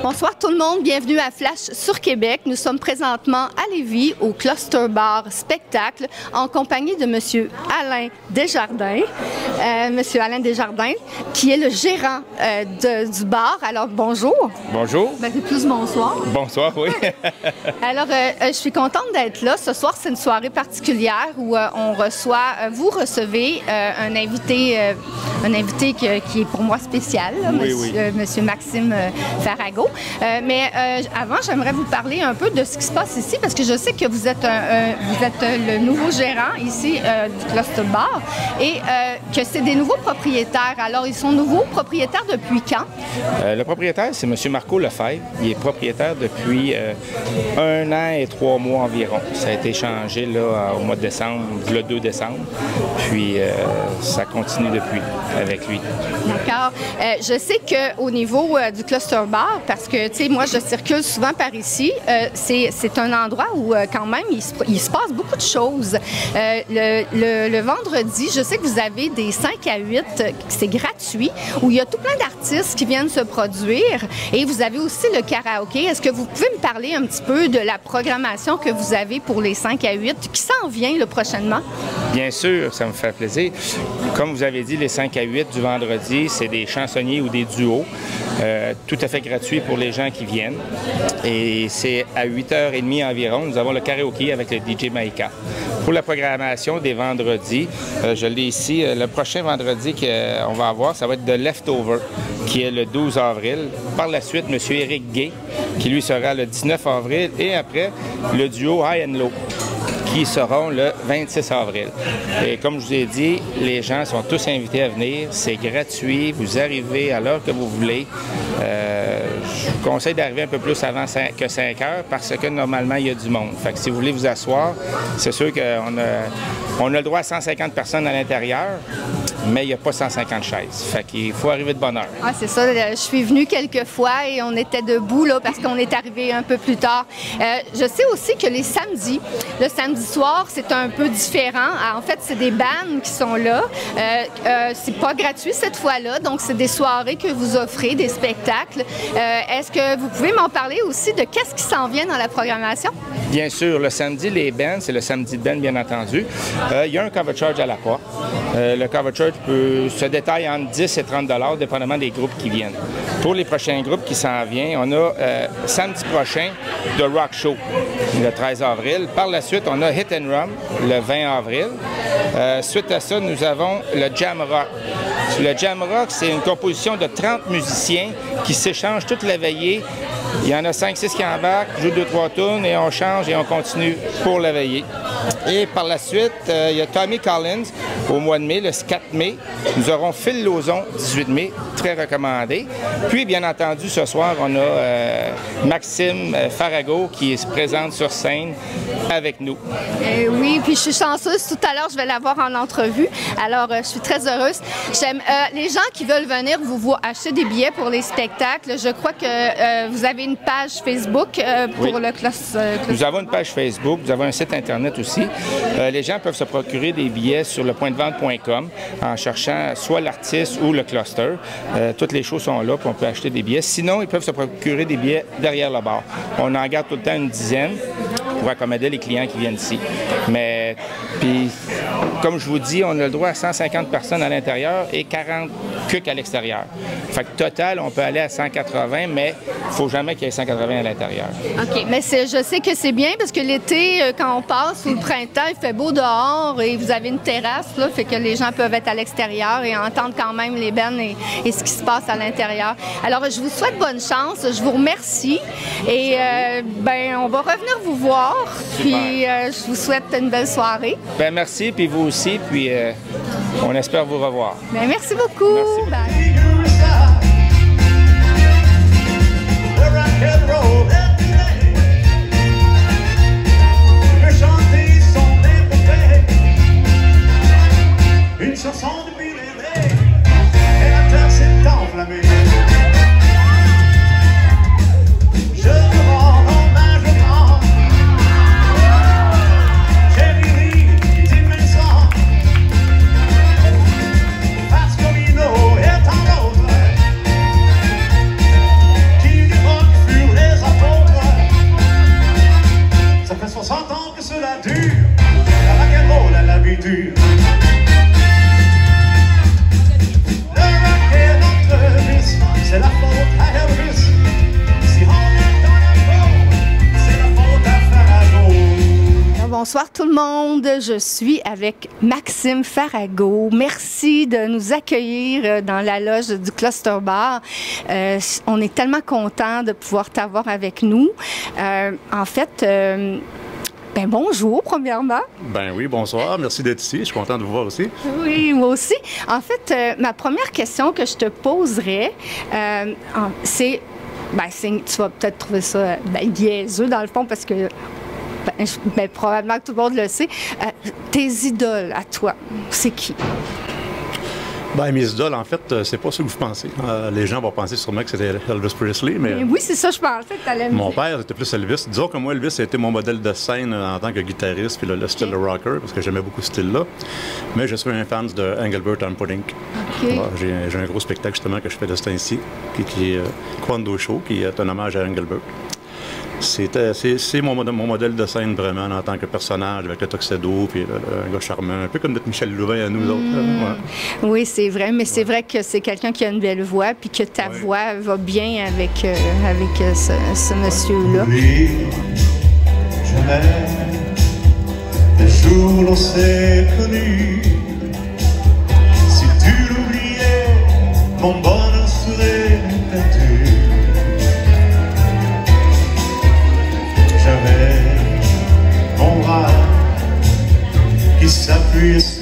Bonsoir tout le monde, bienvenue à Flash sur Québec. Nous sommes présentement à Lévis au Cluster Bar Spectacle en compagnie de Monsieur Alain Desjardins. Monsieur Alain Desjardins, qui est le gérant du bar. Alors bonjour. Bonjour. Ben, c'est plus bonsoir. Bonsoir, oui. Alors, je suis contente d'être là. Ce soir, c'est une soirée particulière où on reçoit, vous recevez un invité qui est pour moi spécial, là, Monsieur Maxime Farago. Mais avant, j'aimerais vous parler un peu de ce qui se passe ici, parce que je sais que vous êtes le nouveau gérant ici du Cluster Bar et que c'est des nouveaux propriétaires. Alors, ils sont nouveaux propriétaires depuis quand? Le propriétaire, c'est M. Marco Lefebvre. Il est propriétaire depuis 1 an et 3 mois environ. Ça a été changé là, au mois de décembre, le 2 décembre. Puis, ça continue depuis avec lui. D'accord. Je sais qu'au niveau du Cluster Bar, parce que, tu sais, moi, je circule souvent par ici, c'est un endroit où, quand même, il se passe beaucoup de choses. Le vendredi, je sais que vous avez des 5 à 8, c'est gratuit, où il y a tout plein d'artistes qui viennent se produire. Et vous avez aussi le karaoké. Est-ce que vous pouvez me parler un petit peu de la programmation que vous avez pour les 5 à 8, qui s'en vient là, prochainement? Bien sûr, ça me fait plaisir. Comme vous avez dit, les 5 à 8 du vendredi, c'est des chansonniers ou des duos, tout à fait gratuits pour les gens qui viennent. Et c'est à 8h30 environ, nous avons le karaoké avec le DJ Maïka. Pour la programmation des vendredis, je l'ai ici, le prochain vendredi qu'on va avoir, ça va être The Leftover, qui est le 12 avril. Par la suite, M. Éric Gay, qui lui sera le 19 avril. Et après, le duo High and Low, qui seront le 26 avril. Et comme je vous ai dit, les gens sont tous invités à venir. C'est gratuit. Vous arrivez à l'heure que vous voulez. Je vous conseille d'arriver un peu plus avant que 5 heures parce que normalement, il y a du monde. Fait que si vous voulez vous asseoir, c'est sûr qu'on a le droit à 150 personnes à l'intérieur, mais il n'y a pas 150 chaises. Fait qu'il faut arriver de bonne heure. Ah, c'est ça. Je suis venue quelques fois et on était debout là, parce qu'on est arrivé un peu plus tard. Je sais aussi que les samedis, le samedi soir, c'est un peu différent. En fait, c'est des bands qui sont là. C'est pas gratuit cette fois-là, donc c'est des soirées que vous offrez, des spectacles. Est-ce que vous pouvez m'en parler aussi de qu'est-ce qui s'en vient dans la programmation? Bien sûr, le samedi, les bands, c'est le samedi de band, bien entendu. Il y a un cover charge à la porte. Le cover charge se détaille entre 10 et 30 $, dépendamment des groupes qui viennent. Pour les prochains groupes qui s'en viennent, on a samedi prochain The Rock Show, le 13 avril. Par la suite, on a Hit and Rum, le 20 avril. Suite à ça, nous avons le Jam Rock. Le Jam Rock, c'est une composition de 30 musiciens qui s'échangent toute la veillée. Il y en a 5-6 qui embarquent, jouent 2-3 tunes et on change et on continue pour la veillée. Et par la suite, il y a Tommy Collins au mois de mai, le 4 mai. Nous aurons Phil Lauzon, 18 mai, très recommandé. Puis, bien entendu, ce soir, on a Maxime Farago qui se présente sur scène avec nous. Oui, puis je suis chanceuse. Tout à l'heure, je vais l'avoir en entrevue. Alors, je suis très heureuse. Les gens qui veulent venir vous voir acheter des billets pour les spectacles, je crois que vous avez une page Facebook pour le Cluster. Nous avons une page Facebook, nous avons un site Internet aussi. Les gens peuvent se procurer des billets sur lepointdevente.com en cherchant soit l'artiste ou le cluster. Toutes les choses sont là, puis on peut acheter des billets. Sinon, ils peuvent se procurer des billets derrière le bar. On en garde tout le temps une dizaine pour accommoder les clients qui viennent ici. Mais, puis, comme je vous dis, on a le droit à 150 personnes à l'intérieur et 40 cucs à l'extérieur. Fait que total, on peut aller à 180, mais il ne faut jamais qu'il y ait 180 à l'intérieur. OK, mais je sais que c'est bien parce que l'été, quand on passe, ou le printemps, il fait beau dehors et vous avez une terrasse, là, fait que les gens peuvent être à l'extérieur et entendre quand même les bands et ce qui se passe à l'intérieur. Alors, je vous souhaite bonne chance, je vous remercie et ben, on va revenir vous voir. Puis, je vous souhaite une belle soirée. Ben merci, puis vous aussi, puis on espère vous revoir. Ben, merci beaucoup. Merci beaucoup. Bye. Une chanson depuis l'éveil, et la terre s'est enflammée. Je me rends hommage au vent. Bonsoir tout le monde, je suis avec Maxime Farago. Merci de nous accueillir dans la loge du Cluster Bar. On est tellement contents de pouvoir t'avoir avec nous. En fait, bonjour, premièrement. Ben oui, bonsoir. Merci d'être ici. Je suis content de vous voir aussi. Oui, moi aussi. En fait, ma première question que je te poserais, c'est... tu vas peut-être trouver ça niaiseux, dans le fond, parce que probablement que tout le monde le sait. Tes idoles à toi, c'est qui? Mes idoles, en fait, c'est pas ce que vous pensez. Les gens vont penser sûrement que c'était Elvis Presley, mais... Oui, c'est ça, je pensais que tu allais me dire. Mon père, c'était plus Elvis. Disons que moi, Elvis a été mon modèle de scène en tant que guitariste, puis le style de rocker, parce que j'aimais beaucoup ce style-là. Mais je suis un fan de Engelbert Humperdinck. Okay. J'ai un gros spectacle, justement, que je fais de ce temps-ci, qui est Quando Show, qui est un hommage à Engelbert. C'est mon modèle de scène, vraiment, en tant que personnage, avec le tuxedo, puis un gars charmant, un peu comme notre Michel Louvain à nous autres. Ouais. Oui, c'est vrai, mais c'est vrai que c'est quelqu'un qui a une belle voix, puis que ta voix va bien avec ce monsieur-là. Oui, jamais, le jour où l'on s'est connus, si tu l'oubliais, mon bonheur serait perdu. J'avais mon bras qui s'appuyait sur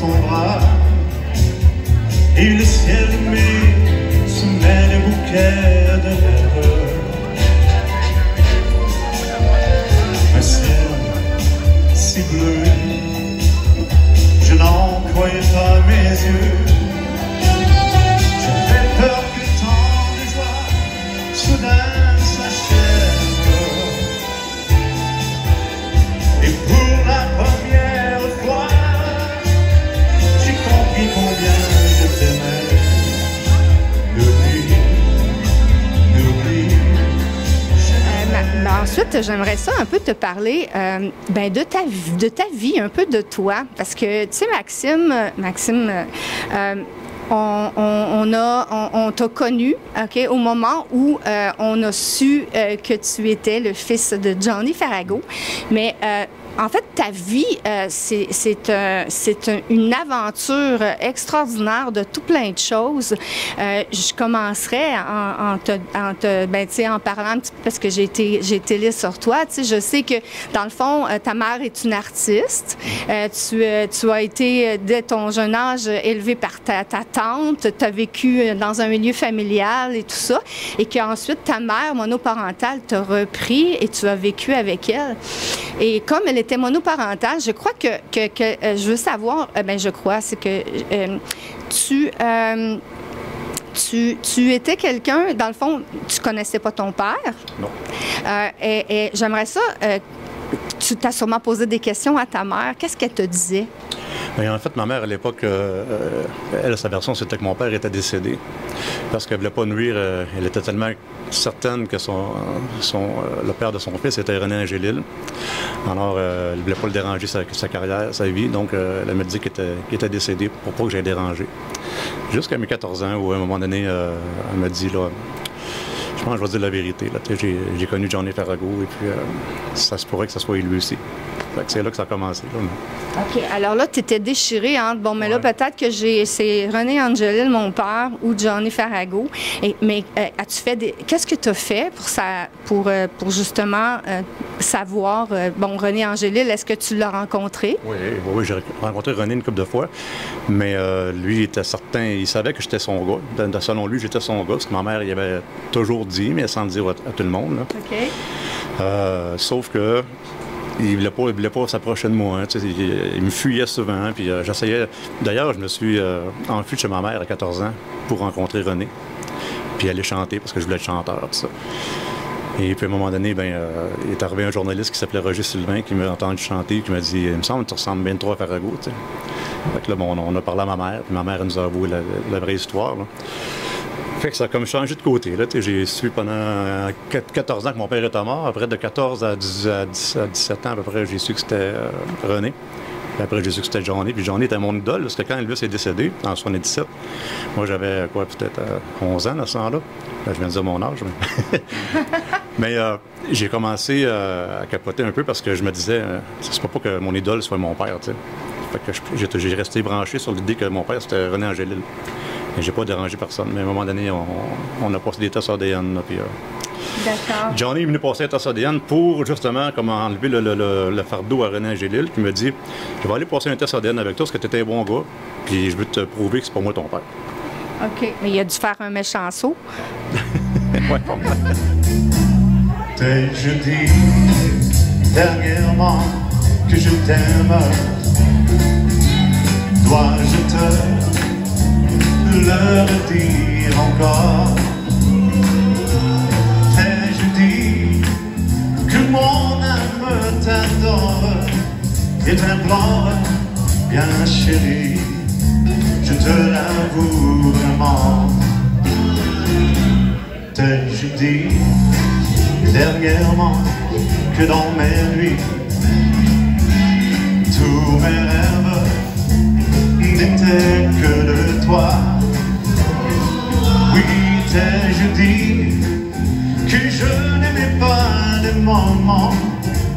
ton bras, et le ciel me semait des bouquets de rêves. Un ciel si bleu, je n'en croyais pas mes yeux. J'avais peur que tant de joie soudain s'achève. Et pour la première fois, j'ai compris combien je t'aimais. N'oublie jamais. Ensuite, j'aimerais ça un peu te parler de ta vie, un peu de toi. Parce que, tu sais, Maxime, on t'a connu, OK, au moment où on a su que tu étais le fils de Johnny Farago. Mais en fait, ta vie, c'est une aventure extraordinaire de tout plein de choses. Je commencerai en parlant un petit peu, parce que j'ai été lire sur toi. Tu sais, je sais que, dans le fond, ta mère est une artiste. Tu as été, dès ton jeune âge, élevé par ta tante. Tu as vécu dans un milieu familial et tout ça. Et qu'ensuite, ta mère monoparentale t'a repris et tu as vécu avec elle. Et comme elle était monoparentale, je crois que je veux savoir, c'est que tu étais quelqu'un, dans le fond, tu connaissais pas ton père. Non. Et j'aimerais ça, tu t'as sûrement posé des questions à ta mère. Qu'est-ce qu'elle te disait? En fait, ma mère, à l'époque, sa version, c'était que mon père était décédé. Parce qu'elle ne voulait pas nuire. Elle était tellement certaine que le père de son fils était René Angélil. Alors, elle ne voulait pas le déranger, sa carrière, sa vie. Donc, elle m'a dit qu'il était décédé pour pas que j'aille déranger. Jusqu'à mes 14 ans, où à un moment donné, elle m'a dit, là, je pense que je vais dire la vérité. J'ai connu Johnny Farago et puis ça se pourrait que ce soit lui aussi. C'est là que ça a commencé. Là. OK. Alors là, tu étais déchiré entre, là, peut-être que c'est René Angélil, mon père, ou Johnny Farago. Mais as-tu fait qu'est-ce que tu as fait pour justement savoir, René Angélil, est-ce que tu l'as rencontré? Oui, j'ai rencontré René une couple de fois. Mais lui, il était certain, il savait que j'étais son gars. Selon lui, j'étais son gars, parce que ma mère, il avait toujours dit, mais sans le dire à tout le monde. Là. OK. Sauf que il voulait pas s'approcher de moi. Hein, il me fuyait souvent. Puis j'essayais. D'ailleurs, je me suis enfui de chez ma mère à 14 ans pour rencontrer René. Puis aller chanter parce que je voulais être chanteur. Tout ça. Et puis à un moment donné, il est arrivé un journaliste qui s'appelait Roger Sylvain qui m'a entendu chanter. Qui m'a dit, il me semble que tu ressembles bien trop à Farago. T'sais. Fait que là, on a parlé à ma mère. Puis ma mère elle nous a avoué la vraie histoire. Là. Fait que ça a comme changé de côté. Là. J'ai su pendant 14 ans que mon père était mort. Après, de 14 à 17 ans à peu près, j'ai su que c'était René. Puis après, j'ai su que c'était Johnny. Puis Johnny était mon idole, parce que quand Elvis est décédé, en 77, moi j'avais peut-être 11 ans à ce moment-là. Je viens de dire mon âge. Mais... Mais j'ai commencé à capoter un peu parce que je me disais, ça se peut pas que mon idole soit mon père, tu sais. Fait que j'ai resté branché sur l'idée que mon père, c'était René Angélil. Et j'ai pas dérangé personne. Mais à un moment donné, on a passé des tests ADN. Puis, d'accord. Johnny est venu passer un test ADN pour justement comme enlever le fardeau à René Angélil, qui me dit, je vais aller passer un test ADN avec toi parce que tu étais un bon gars, puis je veux te prouver que c'est pas moi ton père. OK. Mais il a dû faire un méchant saut. Ouais, pas mal. T'ai-je dit dernièrement que je t'aime? Dois-je te le redire encore? T'ai-je dit que mon âme t'adore et t'implore, bien chérie, je te l'avoue vraiment. T'ai-je dit dernièrement que dans mes nuits tous mes rêves n'étaient que de toi? Oui, t'ai-je dit que je n'aimais pas les moments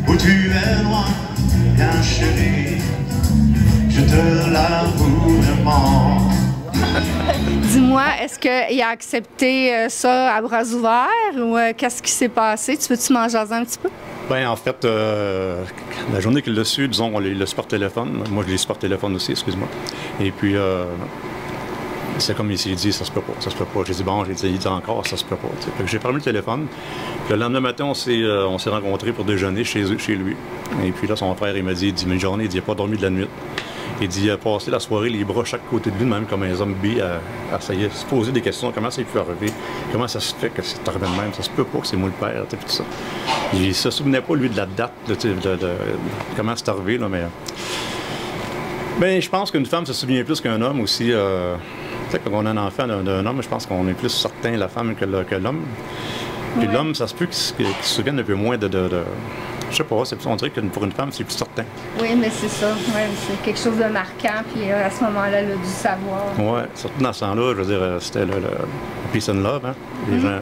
où tu es loin, bien chérie, je te l'avoue vraiment. Dis-moi, est-ce qu'il a accepté ça à bras ouverts ou qu'est-ce qui s'est passé? Tu veux-tu m'en jaser un petit peu? Bien, en fait, la journée qu'il l'a su, disons, il l'a su par téléphone. Moi, je l'ai su par téléphone aussi, excuse-moi. Et puis, c'est comme il s'est dit, ça se peut pas, ça se peut pas. J'ai dit, bon, il dit encore, ça se peut pas. Fait que j'ai fermé le téléphone. Puis le lendemain matin, on s'est rencontrés pour déjeuner chez lui. Et puis là, son frère, il m'a dit, une journée, il dit, il n'a pas dormi de la nuit. Il dit, il a passé la soirée, les bras chaque côté de lui, même comme un zombie, à essayer de se poser des questions. Comment ça pu arriver? Comment ça se fait que c'est arrivé de même? Ça se peut pas que c'est moi le père, tout ça. Il se souvenait pas, lui, de la date, de comment c'est arrivé, là, mais... Ben, je pense qu'une femme se souvient plus qu'un homme aussi. Tu sais, quand on a un enfant d'un homme, je pense qu'on est plus certain de la femme que l'homme. Puis l'homme, ça se peut qu'il se souvienne un peu moins de je sais pas, on dirait que pour une femme, c'est plus certain. Oui, mais c'est ça. Ouais, c'est quelque chose de marquant. Puis à ce moment-là, elle a dû savoir. Oui, surtout dans ce temps-là, je veux dire, c'était le peace and love. Hein? Les gens,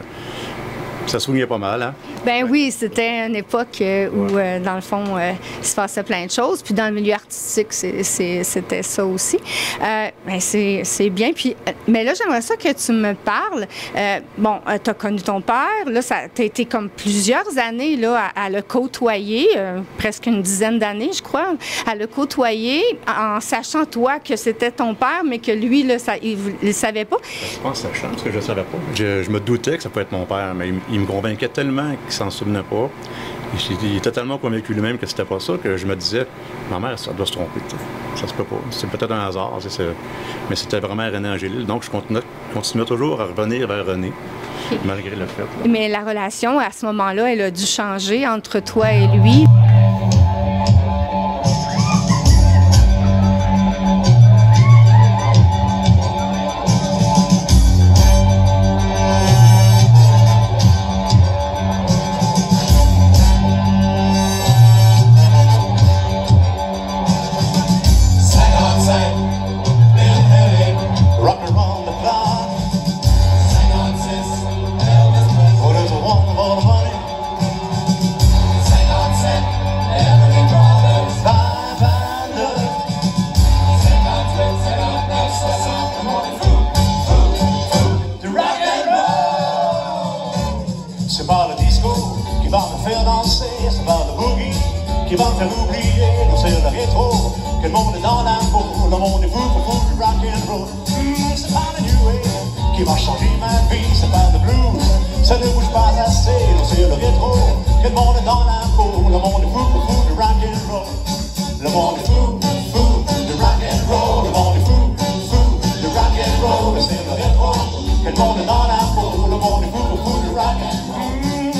ça se souvenait pas mal. Hein? Ben oui, c'était une époque où, dans le fond, il se passait plein de choses. Puis dans le milieu artistique, c'était ça aussi. Ben c'est bien. Puis, mais là, j'aimerais ça que tu me parles. Bon, tu as connu ton père. Là, tu as été comme plusieurs années là, à le côtoyer, presque une dizaine d'années, je crois, à le côtoyer, en sachant, toi, que c'était ton père, mais que lui, là, il ne savait pas. Je pense sachant, parce que je ne savais pas. Je me doutais que ça pouvait être mon père, mais il me convainquait tellement qu'il s'en souvenait pas. Il était tellement convaincu lui-même que c'était pas ça que je me disais, ma mère, ça doit se tromper. Ça se peut pas. C'est peut-être un hasard, mais c'était vraiment René Angélil. Donc je continuais toujours à revenir vers René, malgré le fait. Là. Mais la relation, à ce moment-là, elle a dû changer entre toi et lui. C'est pas le disco qui va me faire danser, c'est pas le boogie qui va me faire oublier. Non, c'est le rétro, que le monde est dans la peau. Le monde est fou, du rock and roll. C'est pas le new wave qui va changer ma vie, c'est pas le blues, ça ne bouge pas assez. Non, c'est le rétro, que le monde est dans la peau. Le monde est fou, du rock and roll. Le monde est fou, du rock and roll. Le monde est fou, du rock and roll. C'est le rétro, que le monde est dans la peau. Le monde est fou, du rock and roll.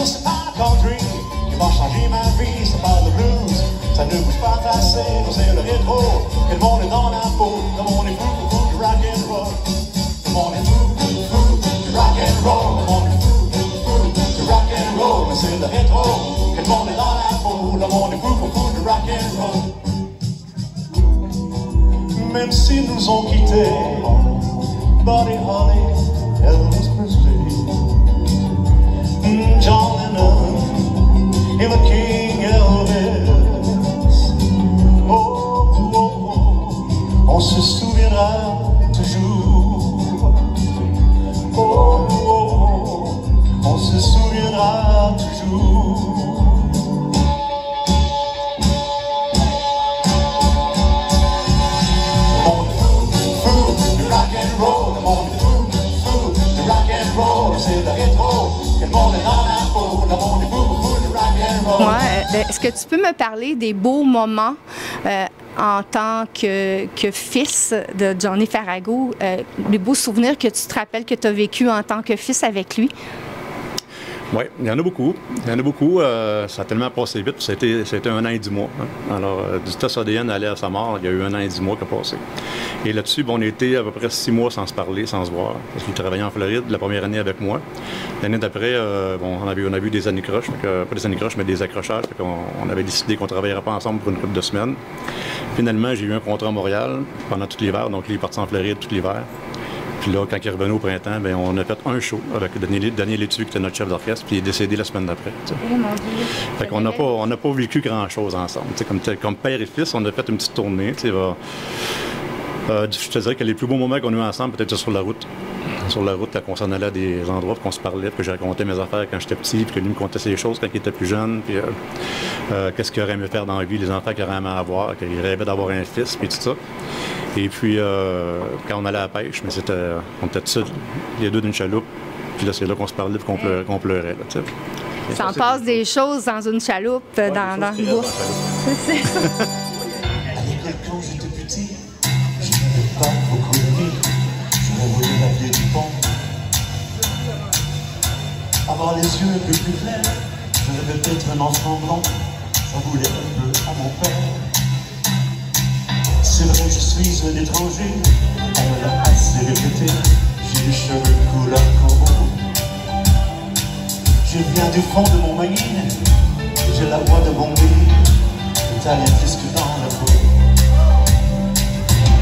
C'est pas le country qui va changer ma vie, c'est pas le blues, ça ne bouge pas assez. C'est le rétro, que le monde est dans la peau. Le monde est fou, du rock and roll. Le monde est fou, du rock and roll. Le monde est fou, du rock and roll. C'est le rétro, que le monde est dans la peau. Le monde est fou, du rock and roll. Même s'ils nous ont quittés, Buddy Holly, Elvis Presley, John Lennon et le King Elvis. Oh, oh, oh, on se souviendra toujours. Oh, oh, oh, on se souviendra toujours. C'est le rétro, que le monde est dans la peau, le monde est fou de rock and roll. Ouais, est-ce que tu peux me parler des beaux moments en tant que fils de Johnny Farago, les beaux souvenirs que tu te rappelles que tu as vécu en tant que fils avec lui? Oui, il y en a beaucoup. Il y en a beaucoup. Ça a tellement passé vite. Ça a été 1 an et 10 mois. Hein. Alors, du test ADN aller à sa mort, il y a eu 1 an et 10 mois qui a passé. Et là-dessus, bon, on a été à peu près 6 mois sans se parler, sans se voir. Parce qu'il travaillait en Floride la première année avec moi. L'année d'après, bon, on a vu des années croches. Pas des années croches, mais des accrochages. On avait décidé qu'on ne travaillerait pas ensemble pour une couple de semaines. Finalement, j'ai eu un contrat à Montréal pendant tout l'hiver. Donc, il est parti en Floride tout l'hiver. Puis là, quand il est revenu au printemps, bien, on a fait un show avec Daniel Létu, qui était notre chef d'orchestre, puis il est décédé la semaine d'après. Oh mon Dieu! Fait qu'on n'a pas vécu grand-chose ensemble. Comme père et fils, on a fait une petite tournée. Je te dirais que les plus beaux moments qu'on a eu ensemble, peut-être sur la route. Sur la route, quand on s'en allait à des endroits, puis qu'on se parlait, puis que j'ai raconté mes affaires quand j'étais petit, puis que lui me contait ses choses quand il était plus jeune, puis qu'est-ce qu'il aurait aimé faire dans la vie, les enfants qu'il aurait aimé avoir, qu'il rêvait d'avoir un fils, puis tout ça. Et puis, quand on allait à la pêche, mais on était seuls, les deux d'une chaloupe, puis là, c'est là qu'on se parlait, puis qu'on pleurait. Là, ça en passe des choses dans une chaloupe, ouais, dans le bois. C'est ça. À l'école, quand j'étais petit, je n'avais pas beaucoup aimé. Je voulais la vieille du pont. Avoir les yeux un peu plus clairs, je rêvais d'être un enfant blanc. J'en voulais un peu à mon père. C'est vrai, je suis un étranger, on me l'a assez répété. J'ai les cheveux couleur corbeau. Je viens du fond de mon Maine, j'ai la voix de mon pays, italien jusque dans la peau.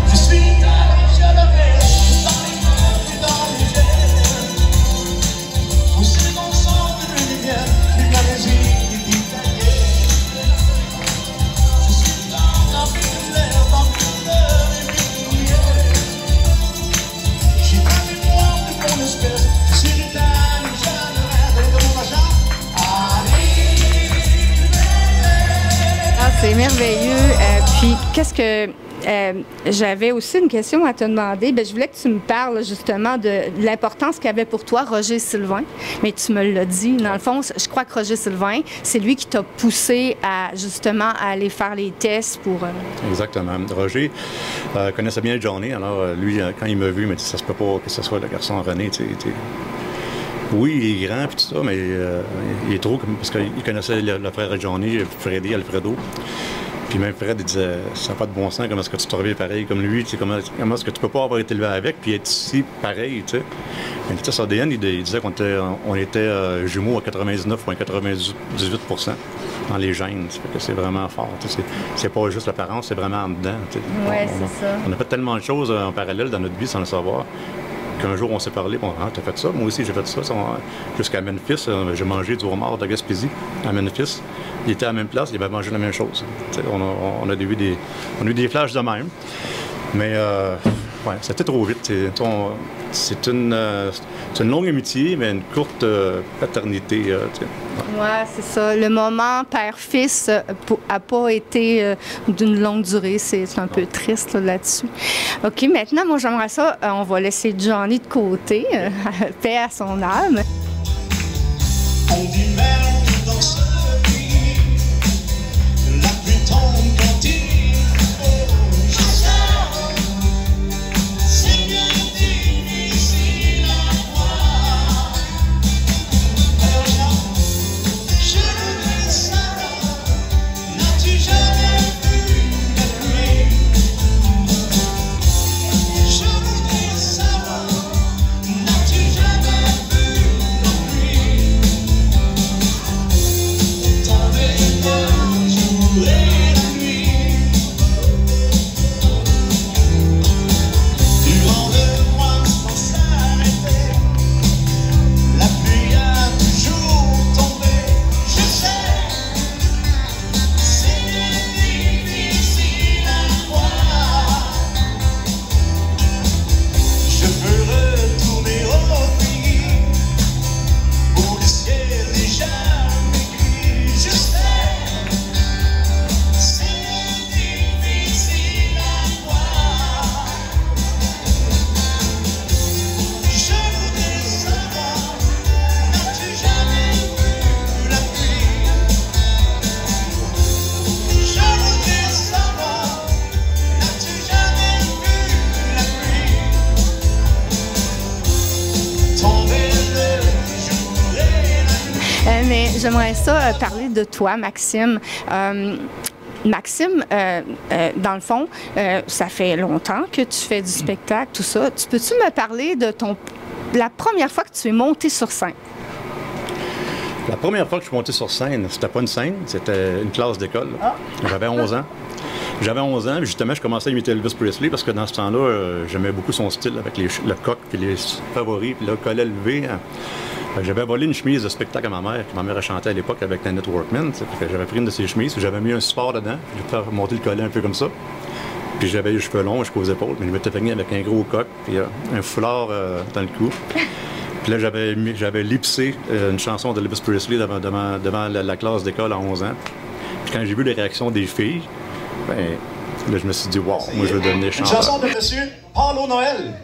Je suis italien, je le rêve, dans les mains et dans les gènes. Poussé dans le sang de lumière, une malésie italienne. Je suis dans la ville, dans le cœur et mes lumières. J'ai la mémoire de mon espèce, je suis l'italien, je le rêve de mon agent. Ah, c'est merveilleux. Puis, qu'est-ce que... j'avais aussi une question à te demander. Bien, je voulais que tu me parles justement de l'importance qu'avait pour toi Roger Sylvain. Mais tu me l'as dit. Dans le fond, je crois que Roger Sylvain, c'est lui qui t'a poussé à justement à aller faire les tests pour... Exactement. Roger connaissait bien Johnny. Alors, lui, quand il m'a vu, il m'a dit « Ça se peut pas que ce soit le garçon René. » Oui, il est grand et tout ça, mais il est trop... Parce qu'il connaissait le frère de Johnny, Freddy, Alfredo. Puis même Fred, il disait, ça n'a pas de bon sens, comment est-ce que tu te reviens pareil comme lui, comment est-ce que tu peux pas avoir été élevé avec, puis être ici pareil, tu sais. Mais tu sais, ADN, il disait qu'on était jumeaux à 99,98% dans les gènes. Ça fait que c'est vraiment fort. C'est pas juste l'apparence, c'est vraiment en dedans. Oui, c'est ça. On a fait tellement de choses en parallèle dans notre vie sans le savoir. Qu'un jour, on s'est parlé, bon, ah, t'as fait ça, moi aussi j'ai fait ça. Jusqu'à Memphis, j'ai mangé du homard de Gaspésie à Memphis. Il était à la même place, il avait mangé la même chose. On a eu des flashs de même. Mais, ouais, c'était trop vite. C'est une longue amitié, mais une courte paternité. Oui, c'est ça. Le moment père-fils n'a pas été d'une longue durée. C'est un peu triste là-dessus. OK, maintenant, moi, j'aimerais ça. On va laisser Johnny de côté. Paix à son âme. On dit merde dans ce pays, la pluie tombe quand il faut. C'est bien difficile à voir. Alors je voudrais savoir, n'as-tu jamais vu la pluie? Je voudrais savoir, n'as-tu jamais vu la pluie? j'aimerais ça parler de toi, Maxime. Maxime, dans le fond, ça fait longtemps que tu fais du spectacle, tout ça. Peux-tu me parler de la première fois que tu es monté sur scène? La première fois que je suis monté sur scène, c'était pas une scène, c'était une classe d'école. J'avais 11 ans. J'avais 11 ans, et justement, je commençais à imiter Elvis Presley parce que dans ce temps-là, j'aimais beaucoup son style avec le coq et les favoris, puis le collet levé. J'avais volé une chemise de spectacle à ma mère, que ma mère a chanté à l'époque avec Nanette Workman. J'avais pris une de ses chemises, j'avais mis un support dedans, puis j'ai fait remonter le collet un peu comme ça. Puis j'avais les cheveux longs jusqu'aux épaules, mais je m'étais peigné avec un gros coq, puis un foulard dans le cou. Puis là, j'avais lipsé une chanson de Elvis Presley devant la classe d'école à 11 ans. Puis quand j'ai vu les réactions des filles, ben, là, je me suis dit, wow, moi, je veux devenir chanteur. Une chanson de Monsieur Paulo Noël.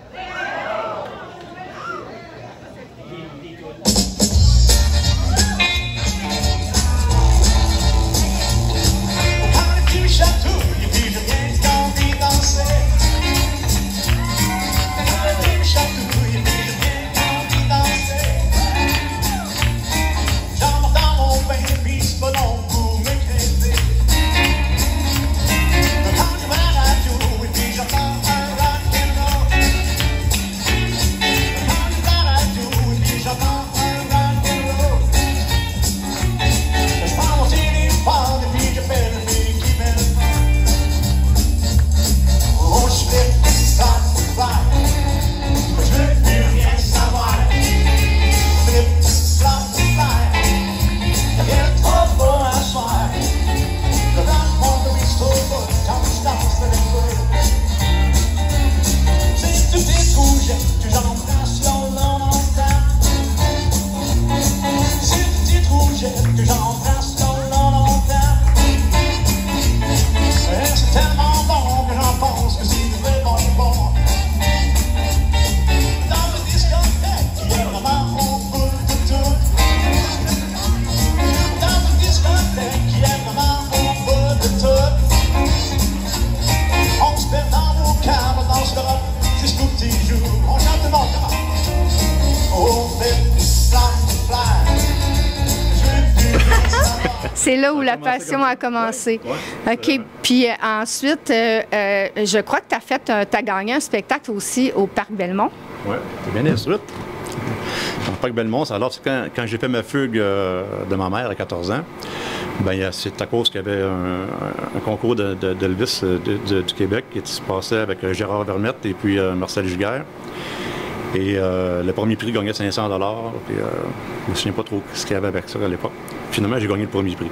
C'est là où la passion a commencé. Ouais, OK. Puis ensuite, je crois que tu as gagné un spectacle aussi au Parc Belmont. Oui, c'est bien sûr. Au Parc Belmont, alors quand j'ai fait ma fugue de ma mère à 14 ans, ben, c'est à cause qu'il y avait un concours d'Elvis du Québec qui se passait avec Gérard Vermette et puis Marcel Giguère. Et le premier prix gagnait 500 $. Puis, je me souviens pas trop ce qu'il y avait avec ça à l'époque. Finalement, j'ai gagné le premier prix.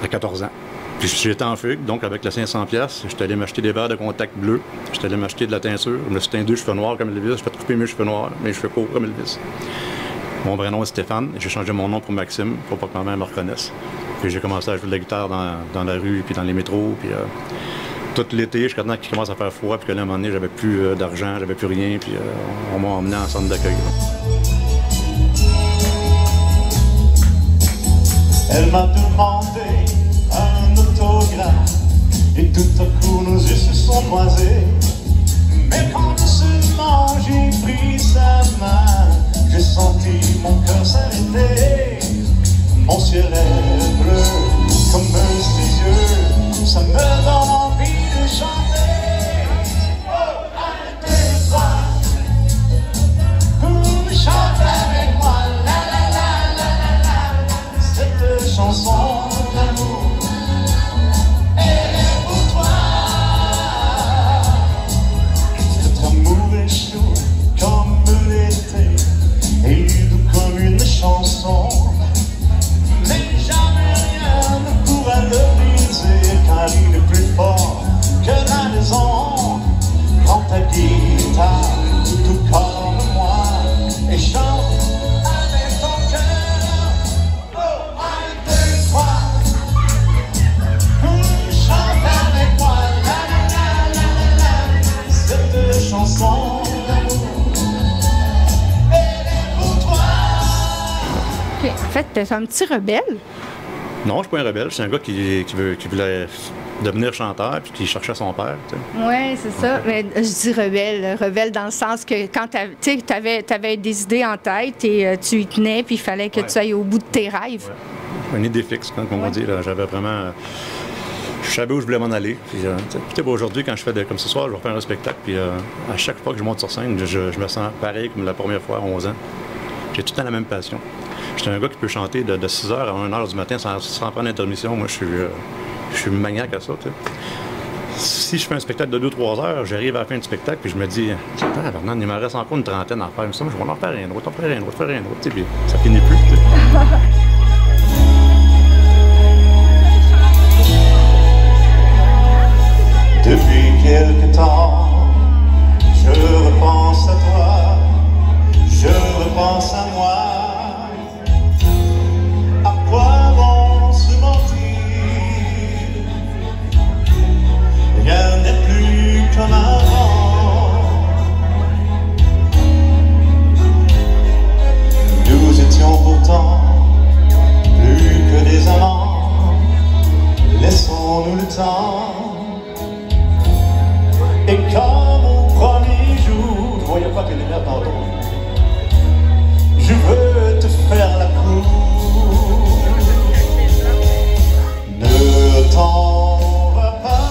À 14 ans. Puis j'étais en fugue, donc avec les 500 $, j'étais allé m'acheter des verres de contact bleus. J'étais allé m'acheter de la teinture. Je me suis teint 2 cheveux noirs comme Elvis. J'ai fait couper mes cheveux noirs, mes cheveux courts comme Elvis. Mon vrai nom est Stéphane. J'ai changé mon nom pour Maxime, pour pas que ma mère me reconnaisse. Puis j'ai commencé à jouer de la guitare dans la rue, puis dans les métros. Puis tout l'été, jusqu'à temps qu'il commence à faire froid, puis que là, à un moment donné, j'avais plus d'argent, j'avais plus rien, puis on m'a emmené en centre d'accueil. Elle m'a demandé un autographe et tout à coup nos yeux se sont croisés. Mais quand seulement j'ai pris sa main, j'ai senti mon cœur s'arrêter. Mon ciel est bleu comme ses yeux, ça me donne envie de chanter. Oh, un, deux, trois, chante avec moi, la la la la la la. Cette chanson d'amour, elle est pour toi. Notre amour est chaud comme l'été et doux comme une chanson. Mais jamais rien ne pourra le briser, car il est plus fort que la raison. Prends ta guitare, tout comme moi, et chante avec ton cœur. Oh, un, deux, trois. Chante avec moi, la la la la la. Cette chanson d'amour, elle est pour toi. OK. En fait, t'es un petit rebelle. Non, je suis pas un rebelle. Je suis un gars qui voulait devenir chanteur, puis qui cherchait son père. Oui, c'est ça. Mais je dis rebelle. Rebelle dans le sens que quand tu avais des idées en tête et tu y tenais, puis il fallait que tu ailles au bout de tes rêves. Ouais. Une idée fixe, comme on dit. J'avais vraiment... Je savais où je voulais m'en aller. Puis, aujourd'hui, quand je fais comme ce soir, je vais faire un spectacle, puis à chaque fois que je monte sur scène, je me sens pareil comme la première fois à 11 ans. J'ai tout le temps la même passion. J'étais un gars qui peut chanter de 6h à 1h du matin sans prendre d'intermission. Moi, je suis maniaque à ça. T'sais. Si je fais un spectacle de 2-3 heures, j'arrive à la fin du spectacle puis je me dis, Bernard, il me reste encore une trentaine à faire. Mais ça, je vais en faire un autre, puis ça finit plus. Depuis quelque temps, je repense à toi, je repense à moi. À quoi vont se mentir? Rien n'est plus comme avant. Nous étions pourtant plus que des amants. Laissons-nous le temps. Et comme au premier jour, je voyais pas tes lumières tantôt. Je veux te faire la cour. Ne t'en va pas.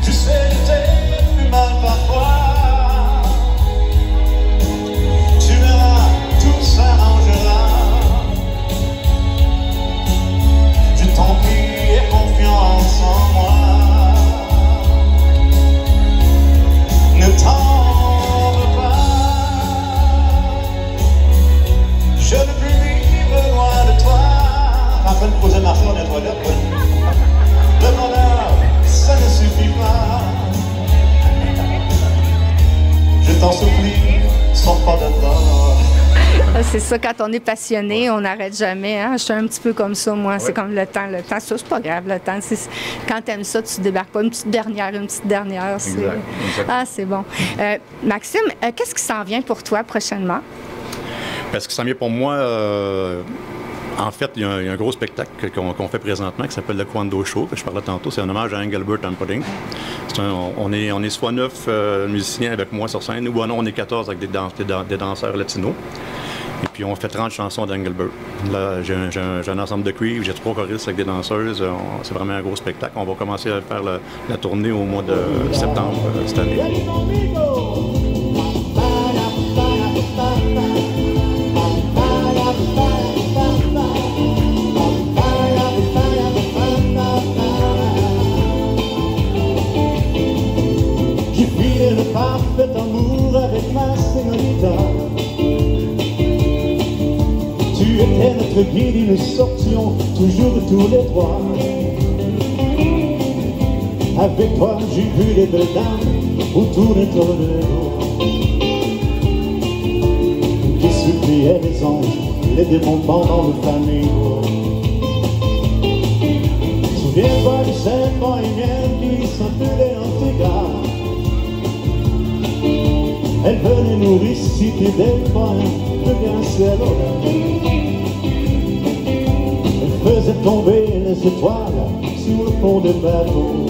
Tu sais, je t'ai plus mal parfois. Tu verras, tout s'arrangera. Je t'en prie, aie confiance en moi. Ne t'en veux pas. Je ne peux vivre loin de toi. Après de poser ma fleur dans les toilettes. Le bonheur, ça ne suffit pas. Je t'en supplie, sors pas de là. C'est ça, quand on est passionné, on n'arrête jamais. Hein? Je suis un petit peu comme ça, moi. C'est comme le temps. Le temps, ça, c'est pas grave, le temps. Quand tu aimes ça, tu ne débarques pas une petite dernière. Exact. Ah, c'est bon. Maxime, qu'est-ce qui s'en vient pour toi prochainement? Ce qui s'en vient pour moi, en fait, il y a un gros spectacle qu'on fait présentement qui s'appelle le Kwando Show, que je parlais tantôt. C'est un hommage à Engelbert Humperdinck. On est soit 9 musiciens avec moi sur scène, ou non, on est 14 avec des danseurs latinos. Et puis on fait 30 chansons d'Engelbert. Là, j'ai un ensemble de cuivres, j'ai 3 choristes avec des danseuses. C'est vraiment un gros spectacle. On va commencer à faire la tournée au mois de septembre cette année. J'ai filé le parfait amour avec ma señorita. Tu étais notre guide et nous sortions toujours tous les trois. Avec toi j'ai vu les belles dames autour de ton dos, qui suppliaient les anges, les démons pendant le flamingo. Souviens-toi du serpent et miel qui s'appelait Antigua. Elle venait nous réciter des poèmes de Garcilaso. Elle faisait tomber les étoiles sur le pont des bateaux.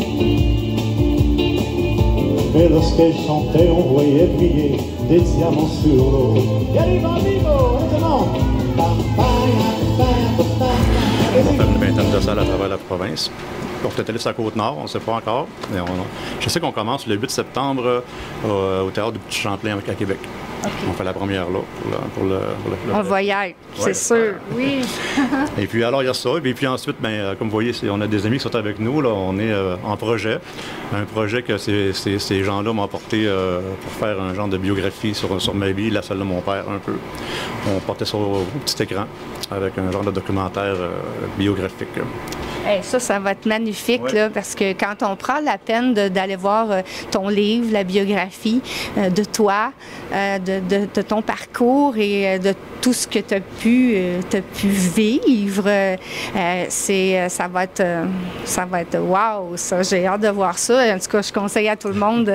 Mais lorsqu'elle chantait, on voyait briller des diamants sur l'eau. Y'a bambino, maintenant. On va faire une vingtaine de salles à travers la province. On peut-être aller sur la Côte-Nord, on ne sait pas encore. Mais je sais qu'on commence le 8 septembre au Théâtre du Petit Champlain à Québec. Okay. On fait la première là pour le on va y être, c'est sûr, oui. Et puis alors il y a ça, et puis ensuite, comme vous voyez, on a des amis qui sont avec nous, là, on est en projet. Un projet que ces gens-là m'ont apporté pour faire un genre de biographie sur ma vie, la celle de mon père un peu. On portait ça au petit écran avec un genre de documentaire biographique. Hey, ça va être magnifique, ouais. Là, parce que quand on prend la peine d'aller voir ton livre, la biographie de toi, de ton parcours et de tout ce que tu as pu vivre, ça va être wow, ça. J'ai hâte de voir ça. En tout cas, je conseille à tout le monde.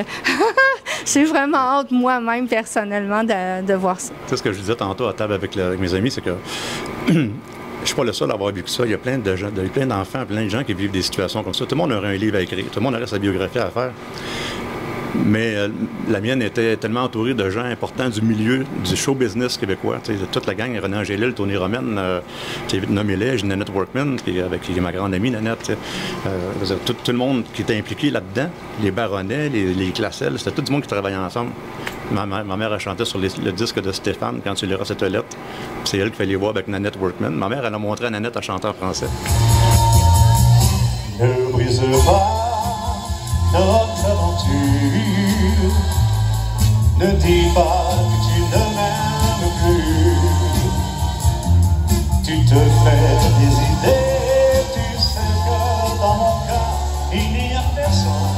J'ai vraiment hâte, moi-même, personnellement, de voir ça. Tu sais, ce que je disais tantôt à table avec mes amis, c'est que suis pas le seul à avoir vécu ça. Il y a plein de gens, plein d'enfants, plein de gens qui vivent des situations comme ça. Tout le monde aurait un livre à écrire, tout le monde aurait sa biographie à faire. Mais la mienne était tellement entourée de gens importants du milieu du show business québécois. Toute la gang, René Angélil, Tony Romaine, nommez-les, Nanette Workman, avec ma grande amie Nanette. Tout le monde qui était impliqué là-dedans, les Baronnets, les Classel, c'était tout le monde qui travaillait ensemble. Ma mère a chanté sur le disque de Stéphane, Quand tu liras cette lettre. C'est elle qui fait les voix avec Nanette Workman. Ma mère, elle a montré à Nanette à chanter en français. Ne brise pas notre aventure, ne dis pas que tu ne m'aimes plus. Tu te fais des idées, tu sais que dans mon cœur il n'y a personne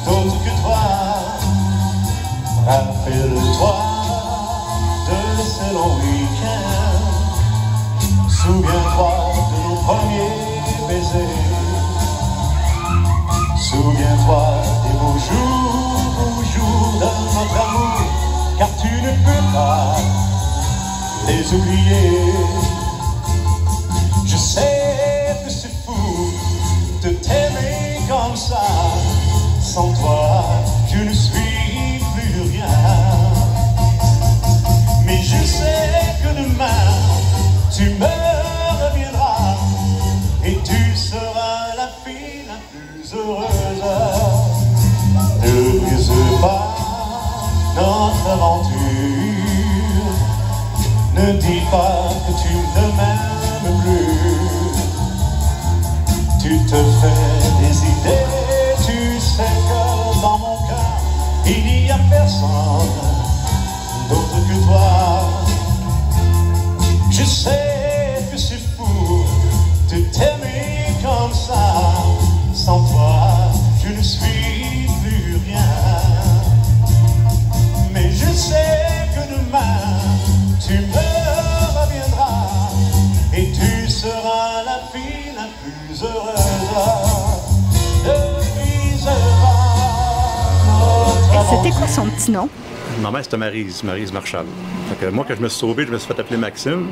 d'autre que toi. Rappelle-toi de ces longs week-ends, souviens-toi de nos premiers baisers. Souviens-toi des beaux jours de notre amour, car tu ne peux pas les oublier. Je sais que c'est fou de t'aimer comme ça. Sans toi, je ne suis plus rien. Mais je sais que demain, tu me reviendras et tu seras la fille la plus heureuse. Ne brise pas notre aventure, ne dis pas que tu ne m'aimes plus. Tu te fais des idées, tu sais que dans mon cœur il n'y a personne d'autre que toi. Je sais que c'est fou de t'aimer comme ça. Sans toi, je ne suis plus rien. Mais je sais que demain, tu me reviendras et tu seras la fille la plus heureuse. Ne brise pas notre C'était quoi son petit nom? Ma mère, c'était Maryse Marchal. Moi, quand je me suis sauvé, je me suis fait appeler Maxime.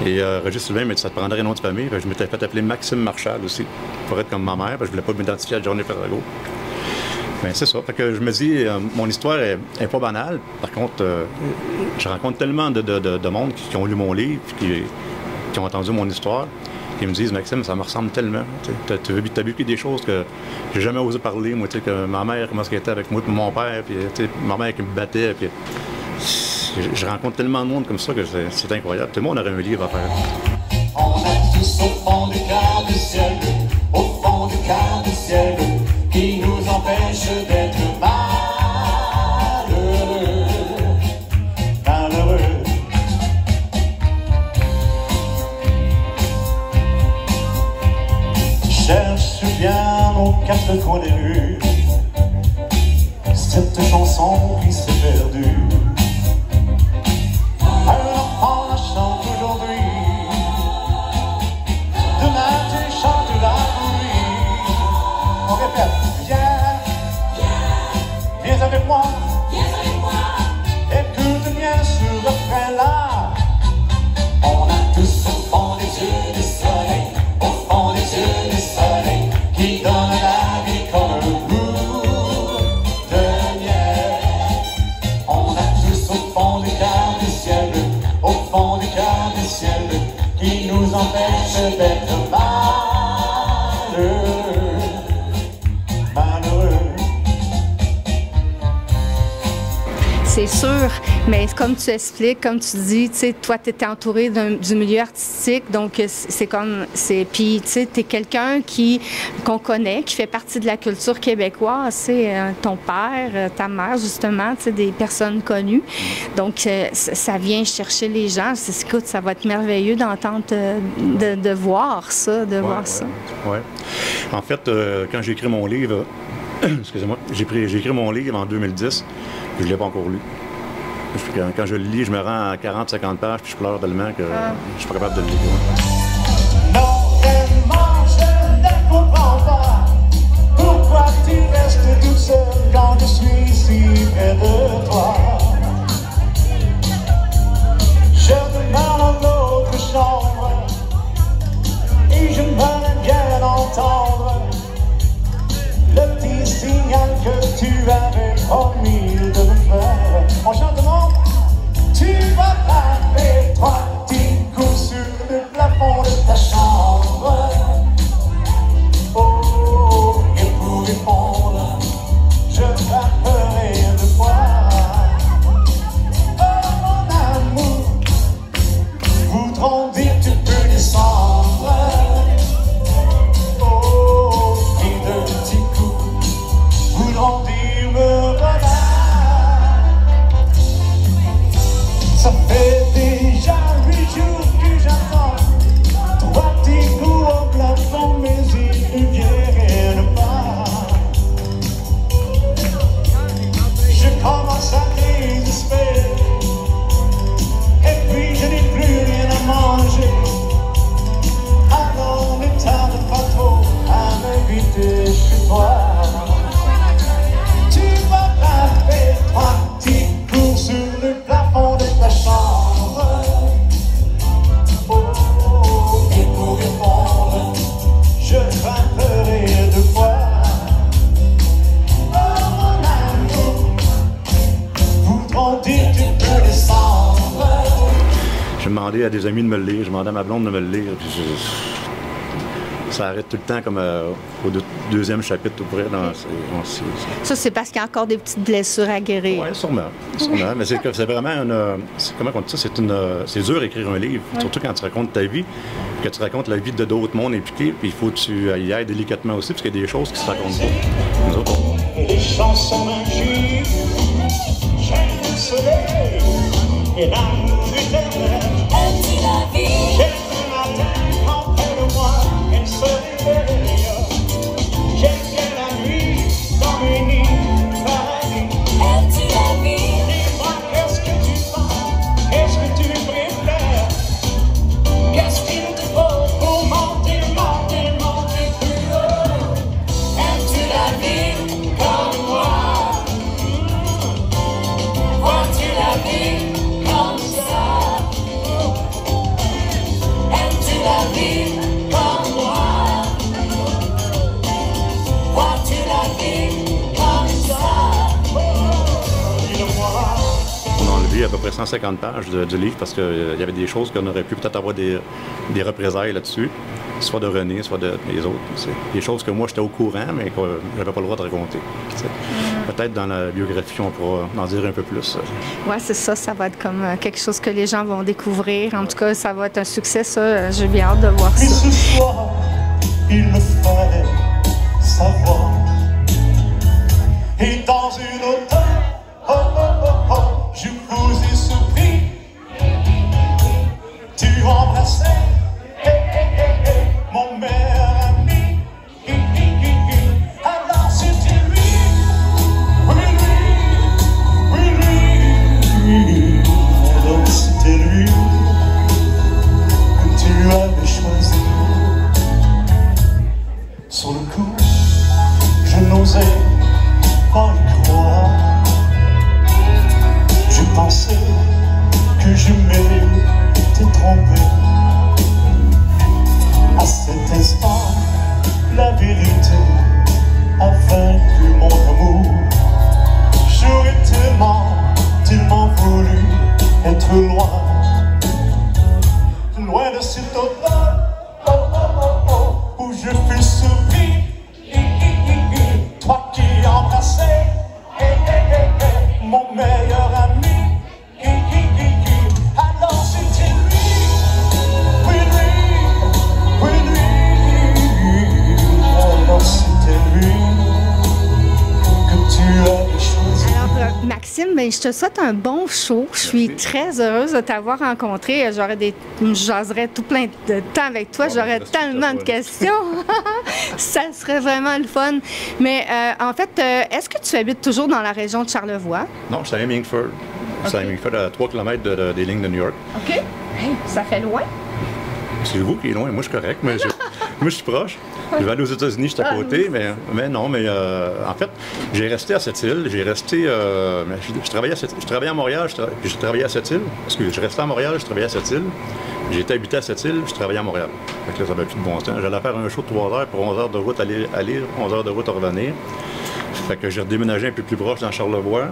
Et Roger Sylvain m'a dit ça te prendrait un nom de famille. Je m'étais fait appeler Maxime Marchal aussi, pour être comme ma mère, parce que je voulais pas m'identifier à Johnny Ferrago. Mais c'est ça. Fait que je me dis, mon histoire est pas banale. Par contre, je rencontre tellement de monde qui ont lu mon livre, qui ont entendu mon histoire, qui me disent, Maxime, ça me ressemble tellement. T'as vécu des choses que j'ai jamais osé parler. Moi, que ma mère, comment elle était avec moi, puis mon père, puis ma mère qui me battait. Puis, je rencontre tellement de monde comme ça que c'est incroyable. Tout le monde aurait un livre à faire. On est tous au fond du quart du ciel, au fond du quart du ciel, qui nous empêche d'être malheureux, malheureux. Cherche bien aux quatre coins des rues cette chanson qui s'est perdue. Avec moi, écoute bien ce refrain-là. On a tous au fond des yeux du soleil, au fond des yeux du soleil, qui donne la vie comme un goût de miel. On a tous au fond du quart du ciel, au fond du quart du ciel, qui nous empêche d'être malheureux, malheureux. C'est sûr, mais comme tu expliques, comme tu dis, tu sais, toi, tu étais entouré du milieu artistique, donc c'est comme, puis tu sais, tu es quelqu'un qu'on connaît, qui fait partie de la culture québécoise, c'est ton père, ta mère, justement, tu sais, des personnes connues. Donc, ça vient chercher les gens. Écoute, ça va être merveilleux d'entendre, de voir ça, ça. Oui. En fait, quand j'ai écrit mon livre, excusez-moi, j'ai écrit mon livre en 2010. Je ne l'ai pas encore lu. Quand je le lis, je me rends à 40-50 pages, puis je pleure tellement que je suis pas capable de le lire. Non, vraiment, je ne comprends pas pourquoi tu restes toute seule quand je suis si près de toi. Je demande une autre chambre. tu avais promis de me faire. On chante le monde. Tu vas taper 3 petits coups sur le plafond de ta chambre. Oh, et pour répondre, je frapperai de toi. Oh mon amour, voudront dire tu peux descendre. Oh, et de petits coups voudront dire me voilà. Ça fait déjà 8 jours que j'attends 3 petits coups au plafond, mais il ne viennent pas. Je commence à désespérer, et puis je n'ai plus rien à manger. Alors ne tarde pas trop à m'inviter chez toi. Tu vas taper 3 petits coups sur le plafond de ta chambre. Oh, et pour répondre, je frapperai 2 fois. Oh mon amour, voudront dire tu peux descendre. J'ai demandé à des amis de me le lire, j'ai demandé à ma blonde de me le lire, puis ça arrête tout le temps comme au deuxième chapitre tout près. Ça, c'est parce qu'il y a encore des petites blessures à guérir. Oui, sûrement. Mais c'est vraiment comment on dit ça? C'est dur d'écrire un livre, surtout quand tu racontes ta vie, que tu racontes la vie de d'autres mondes impliqués, puis il faut que tu y ailles délicatement aussi, parce qu'il y a des choses qui se racontent pas. Nous autres, Et les chansons magiques, j'aime le soleil et l'amour éternel. Aimes-tu la vie? J'aime le matin quand près de moi elle se réveille. J'aime bien la nuit dans mes nids paradis. Aimes-tu la vie? Dis-moi qu'est-ce que tu penses, qu'est-ce que tu préfères, qu'est-ce qu'il te faut pour monter, monter, monter plus haut. Aimes-tu la vie comme moi? Vois-tu la vie comme ça? Aimes-tu la vie comme moi? Vois-tu la vie comme ça? Dis-le-moi. on a enlevé à peu près 150 pages du livre parce qu'il y avait des choses qu'on aurait pu peut-être avoir des représailles là-dessus, soit de René, soit des autres. C'est des choses que moi j'étais au courant, mais que j'avais pas le droit de raconter. Peut-être dans la biographie, on pourra en dire un peu plus. Oui, c'est ça. Ça va être comme quelque chose que les gens vont découvrir. En tout cas, ça va être un succès, ça. J'ai bien hâte de voir Mais ça. ce soir, il me fallait savoir. Et dans une automne, oh oh oh oh, je vous ai surpris. Tu embrassais, hé hé hé hé, mon meilleur ami. Hi, hi, hi, hi. Alors c'était lui, oui lui, oui lui. Alors c'était lui que tu avais choisi. Sur le coup, je n'osais pas y croire. Je pensais que je m'étais trompé. À cet instant, la vérité a vaincu mon amour. J'aurais tellement, tellement voulu être loin, loin de cet automne, oh oh oh oh, où je fus surpris. Toi qui embrassais, hey, hey, hey, hey, mon meilleur ami. Alors c'était lui, oui lui, oui lui. Alors c'était lui que tu avais choisi. Alors, Maxime, ben, je te souhaite un bon show. Je suis très heureuse de t'avoir rencontré. Je jaserais tout plein de temps avec toi. J'aurais tellement de questions. Ça serait vraiment le fun. Mais en fait, est-ce que tu habites toujours dans la région de Charlevoix? Non, je suis à Hemingford. Je suis à Hemingford, à 3 km des lignes de New York. OK. Hey, ça fait loin. C'est vous qui est loin, moi je suis correct, mais moi je suis proche. Je vais aller aux États-Unis, je suis à côté, mais non, en fait, j'ai resté à Sept-Îles, je travaillais à Montréal, puis je travaillais à Sept-Îles, parce que je restais à Montréal, je travaillais à Sept-Îles, j'ai été habité à Sept-Îles, je travaillais à Montréal. Fait que là, ça n'avait plus de bon temps. J'allais faire un show de 3 heures pour 11 heures de route aller, 11 heures de route à revenir. Fait que j'ai redéménagé un peu plus proche dans Charlevoix.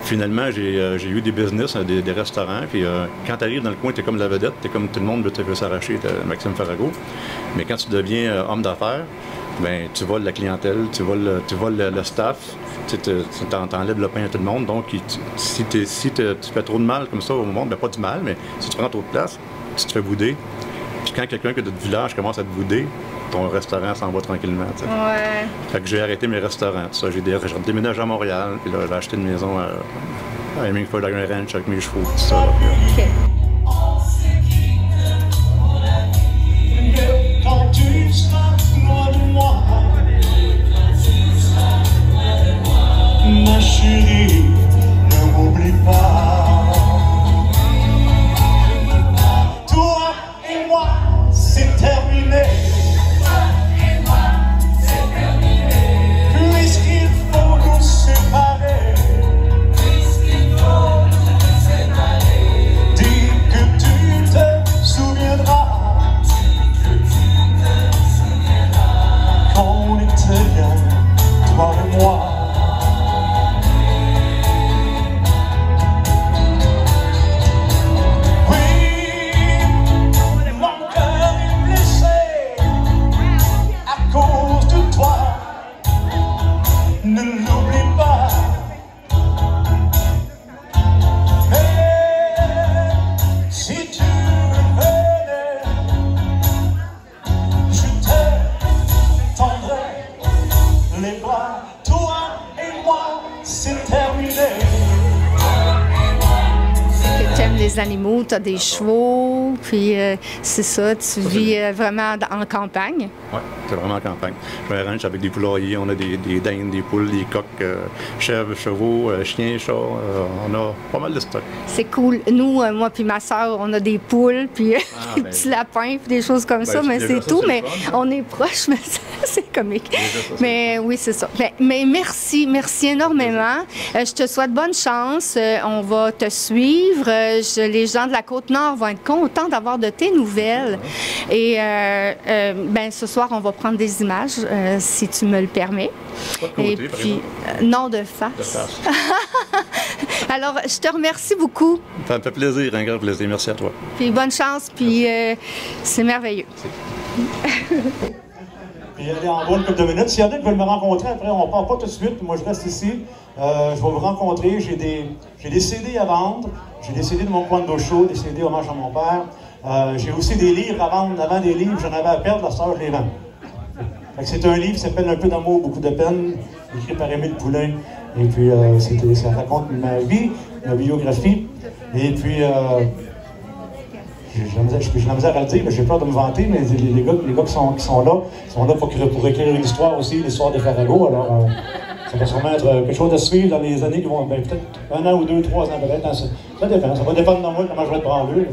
Finalement, j'ai eu des business, des restaurants. Puis quand tu arrives dans le coin, tu es comme la vedette, tu es comme tout le monde veut s'arracher, Maxime Farago. Mais quand tu deviens homme d'affaires, ben tu voles la clientèle, tu voles le staff, tu t'enlèves le pain à tout le monde. Donc, si tu fais trop de mal comme ça au monde, ben pas du mal, mais si tu prends trop de place, tu te fais bouder. Puis quand quelqu'un de notre village commence à te bouder, ton restaurant s'en va tranquillement. T'sais. Ouais. Fait que j'ai arrêté mes restaurants. Ça, j'ai déménagé à Montréal, puis là, j'ai acheté une maison à Hemingford Ranch avec mes chevaux, tout ça. OK. Quand tu seras loin de moi, ma chérie, ne m'oublie pas. Toi et moi, c'est terminé. Puisqu'il faut nous séparer. Dis que tu te souviendras. Quand on était bien, toi et moi. Ne l'oublie pas. Mais si tu venais, je te tendrai les bras. Toi et moi, c'est terminé. Tu aimes les animaux, tu as des chevaux, puis c'est ça, tu vis vraiment en campagne. Oui, c'est vraiment en campagne. J'ai un ranch avec des poulaillers, on a des dindes, des poules, des coqs, chèvres, chevaux, chiens, chats, on a pas mal de stock. C'est cool. Nous, moi puis ma soeur, on a des poules, puis des petits lapins, puis des choses comme ça, mais c'est tout. Mais on est proches, mais c'est comique. Mais oui, c'est ça. Mais merci énormément. Je te souhaite bonne chance. On va te suivre. Les gens de la Côte-Nord vont être contents d'avoir de tes nouvelles. Et ben, ce soir, on va prendre des images, si tu me le permets. Pas de côté, et puis, non, de face. De face. Alors, je te remercie beaucoup. Ça me fait plaisir, un grand plaisir. Merci à toi. Puis bonne chance, puis c'est merveilleux. Puis aller en bas une couple de minutes. S'il y en a qui veulent me rencontrer, après, on part pas tout de suite. Moi, je reste ici. Je vais vous rencontrer. J'ai des CD à vendre. J'ai des CD de mon coin d'eau chaud, des CD hommage à mon père. J'ai aussi des livres à vendre. Avant des livres, j'en avais à perdre, la sœur, je les vends. C'est un livre qui s'appelle Un peu d'amour, beaucoup de peine, écrit par Émile Poulain. Et puis, ça raconte ma vie, ma biographie. Et puis, j'ai la misère à le dire, mais j'ai peur de me vanter, mais les gars qui sont là pour écrire une histoire aussi, l'histoire des Farago. Alors, ça va sûrement être quelque chose à suivre dans les années qui vont, ben, peut-être 1 an ou 2, 3 ans peut-être. Ça dépend, ça va dépendre de moi, comment je vais être branleux.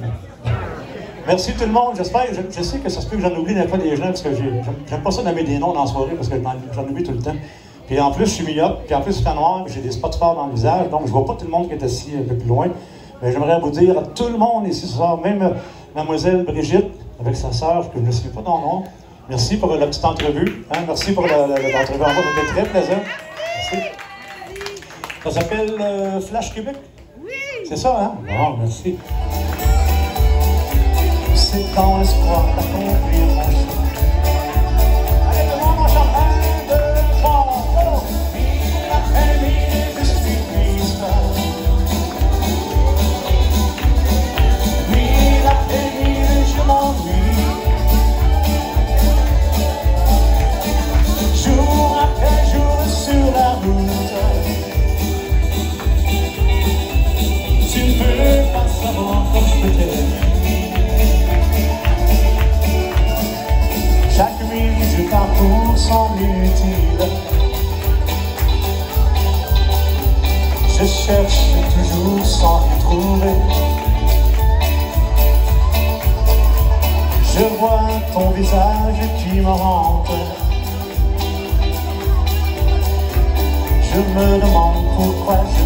Merci tout le monde, j'espère, je sais que ça se peut que j'en oublie des fois des gens, parce que j'aime pas ça nommer des noms dans la soirée, parce que j'en oublie tout le temps. Puis en plus, je suis myope, puis en plus, je suis noir, j'ai des spots forts dans le visage, donc je vois pas tout le monde qui est assis un peu plus loin. Mais j'aimerais vous dire à tout le monde ici ce soir, même mademoiselle Brigitte, avec sa sœur, que je ne sais pas ton nom, merci pour la petite entrevue, hein? Merci pour l'entrevue en bas, c'était très plaisant. Merci. Ça s'appelle Flash Québec? Oui! C'est ça, hein? Bon, merci. C'est dans l'espoir d'accomplir mon choix. Allez, devant mon champagne de trois. Oh! L'après-midi, je suis triste. Oui, l'après-midi, je m'ennuie. Jour après jour sur la route. Tu ne peux pas savoir comme je peux t'aimer. Chaque nuit, je parcours semble inutile. Je cherche toujours sans rien trouver. Je vois ton visage qui me hante. Je me demande pourquoi je